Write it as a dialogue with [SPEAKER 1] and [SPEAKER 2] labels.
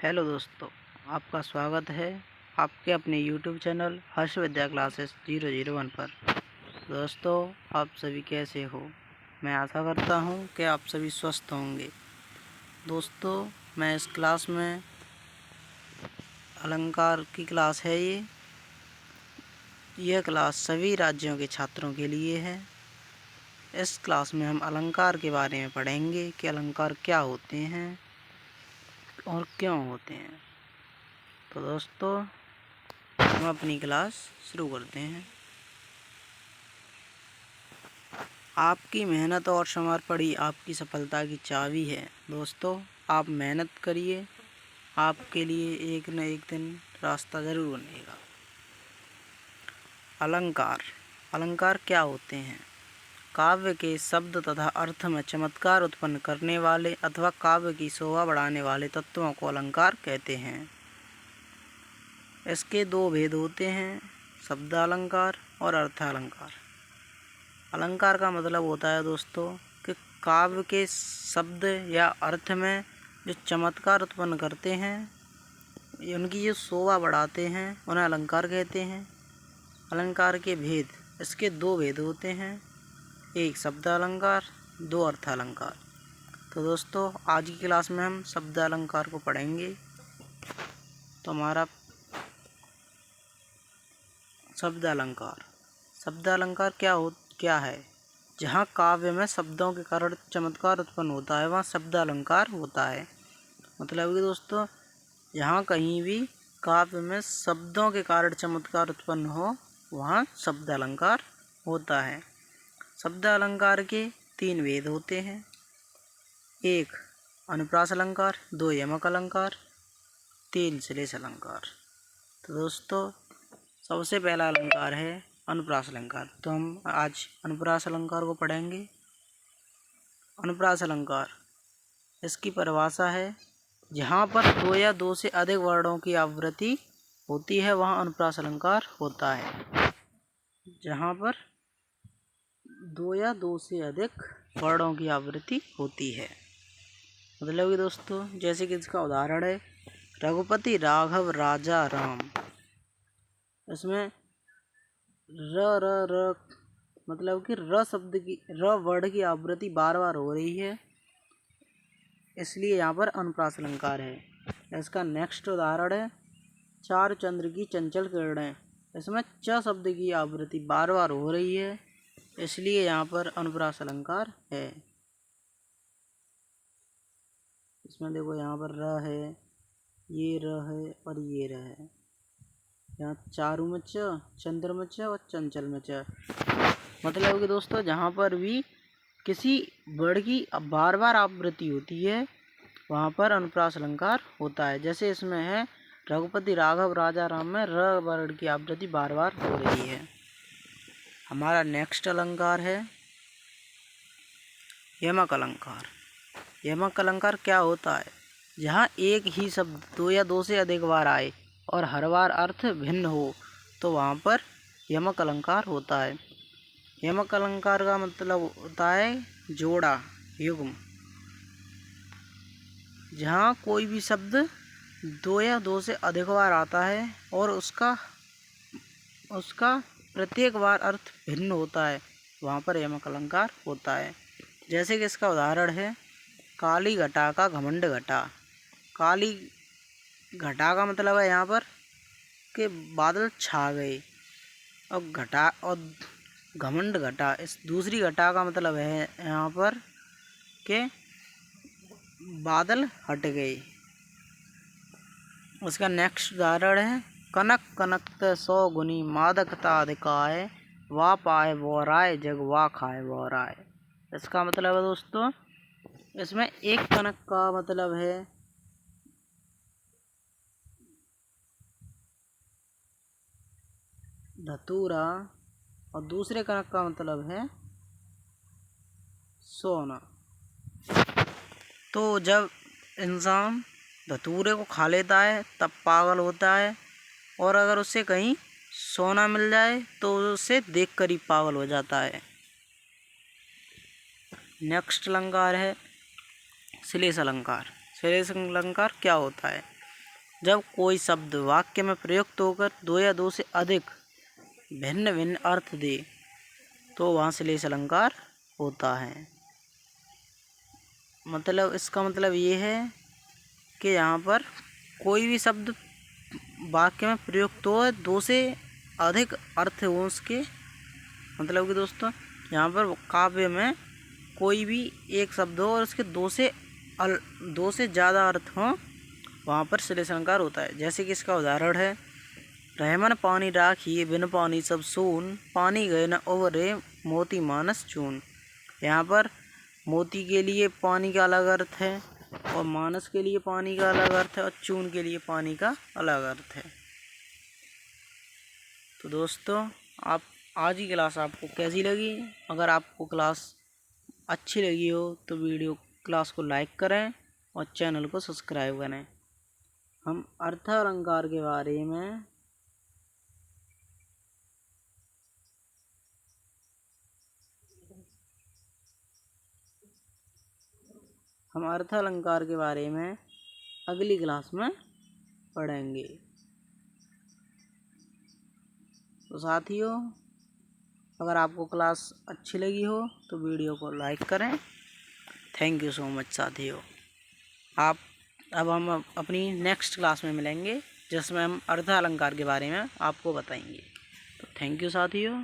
[SPEAKER 1] Hello दोस्तों, आपका स्वागत है आपके अपने यूट्यूब चैनल हर्ष विद्या क्लासेस 001 पर। दोस्तों, आप सभी कैसे हो? मैं आशा करता हूं कि आप सभी स्वस्थ होंगे। दोस्तों, मैं इस क्लास में अलंकार की क्लास है। यह क्लास सभी राज्यों के छात्रों के लिए है। इस क्लास में हम अलंकार के बारे में पढ़ेंगे कि अलंकार क्या होते हैं और क्यों होते हैं। तो दोस्तों, हम अपनी क्लास शुरू करते हैं। आपकी मेहनत और समर्पण ही आपकी सफलता की चाबी है। दोस्तों, आप मेहनत करिए, आपके लिए एक न एक दिन रास्ता ज़रूर बनेगा। अलंकार। अलंकार क्या होते हैं? काव्य के शब्द तथा अर्थ में चमत्कार उत्पन्न करने वाले अथवा काव्य की शोभा बढ़ाने वाले तत्वों को अलंकार कहते हैं। इसके दो भेद होते हैं, शब्दालंकार और अर्थालंकार। अलंकार का मतलब होता है दोस्तों कि काव्य के शब्द या अर्थ में जो चमत्कार उत्पन्न करते हैं, उनकी जो शोभा बढ़ाते हैं, उन्हें अलंकार कहते हैं। अलंकार के भेद, इसके दो भेद होते हैं, एक शब्दालंकार, दो अर्थालंकार। तो दोस्तों, आज की क्लास में हम शब्दालंकार को पढ़ेंगे। तो हमारा शब्दालंकार। शब्दालंकार क्या है? जहाँ काव्य में शब्दों के कारण चमत्कार उत्पन्न होता है, वहाँ शब्दालंकार होता है। मतलब कि दोस्तों, जहाँ कहीं भी काव्य में शब्दों के कारण चमत्कार उत्पन्न हो, वहाँ शब्दालंकार होता है। शब्दालंकार के तीन भेद होते हैं, एक अनुप्रास अलंकार, दो यमक अलंकार, तीन श्लेष अलंकार। तो दोस्तों, सबसे पहला अलंकार है अनुप्रास अलंकार। तो हम आज अनुप्रास अलंकार को पढ़ेंगे। अनुप्रास अलंकार, इसकी परिभाषा है, जहाँ पर दो या दो से अधिक वर्णों की आवृत्ति होती है, वहाँ अनुप्रास अलंकार होता है। जहाँ पर दो या दो से अधिक वर्णों की आवृत्ति होती है। मतलब कि दोस्तों, जैसे कि इसका उदाहरण है रघुपति राघव राजा राम। इसमें र र र मतलब कि र शब्द की, र वर्ड की आवृत्ति बार बार हो रही है, इसलिए यहाँ पर अनुप्रास अलंकार है। इसका नेक्स्ट उदाहरण है चार चंद्र की चंचल किरणें। इसमें च शब्द की आवृत्ति बार बार हो रही है, इसलिए यहाँ पर अनुप्रास अलंकार है। इसमें देखो, यहाँ पर र है, ये र है और ये र है। यहाँ चारू में च, चंद्र में च और चंचल में च। मतलब कि दोस्तों, जहाँ पर भी किसी वर्ड की बार बार आवृत्ति होती है, वहाँ पर अनुप्रास अलंकार होता है। जैसे इसमें है रघुपति राघव राजा राम में र वर्ड की आवृत्ति बार बार हो रही है। हमारा नेक्स्ट अलंकार है यमक अलंकार। यमक अलंकार क्या होता है? जहाँ एक ही शब्द दो या दो से अधिक बार आए और हर बार अर्थ भिन्न हो, तो वहाँ पर यमक अलंकार होता है। यमक अलंकार का मतलब होता है जोड़ा, युग्म। जहाँ कोई भी शब्द दो या दो से अधिक बार आता है और उसका प्रत्येक बार अर्थ भिन्न होता है, वहाँ पर यमक अलंकार होता है। जैसे कि इसका उदाहरण है काली घटा का घमंड घटा। काली घटा का मतलब है यहाँ पर कि बादल छा गए, और घटा और घमंड घटा, इस दूसरी घटा का मतलब है यहाँ पर कि बादल हट गए। उसका नेक्स्ट उदाहरण है कनक कनकत सौ गुनी मादकता अधिकाय, वा पाए वो राय जग वा खाए वो राय। इसका मतलब है दोस्तों, इसमें एक कनक का मतलब है धतूरा और दूसरे कनक का मतलब है सोना। तो जब इंसान धतूरे को खा लेता है तब पागल होता है, और अगर उससे कहीं सोना मिल जाए तो उसे देखकर ही पागल हो जाता है। नेक्स्ट अलंकार है श्लेष अलंकार। श्लेष अलंकार क्या होता है? जब कोई शब्द वाक्य में प्रयुक्त होकर दो या दो से अधिक भिन्न भिन्न अर्थ दे तो वहाँ श्लेष अलंकार होता है। मतलब इसका मतलब ये है कि यहाँ पर कोई भी शब्द वाक्य में प्रयुक्त हो दो से अधिक अर्थ हो उसके, मतलब कि दोस्तों यहाँ पर काव्य में कोई भी एक शब्द हो और उसके दो से ज़्यादा अर्थ हों, वहाँ पर श्लेष अलंकार होता है। जैसे कि इसका उदाहरण है, रहमन पानी राखी बिन पानी सब सून, पानी गए न उबरे मोती मानस चून। यहाँ पर मोती के लिए पानी का अलग अर्थ है और मानस के लिए पानी का अलग अर्थ है और चून के लिए पानी का अलग अर्थ है। तो दोस्तों आप आज की क्लास आपको कैसी लगी? अगर आपको क्लास अच्छी लगी हो तो वीडियो क्लास को लाइक करें और चैनल को सब्सक्राइब करें। हम अर्थ अलंकार के बारे में अगली क्लास में पढ़ेंगे। तो साथियों अगर आपको क्लास अच्छी लगी हो तो वीडियो को लाइक करें। थैंक यू सो मच साथियों। अब हम अपनी नेक्स्ट क्लास में मिलेंगे जिसमें हम अर्थ अलंकार के बारे में आपको बताएंगे। तो थैंक यू साथियों।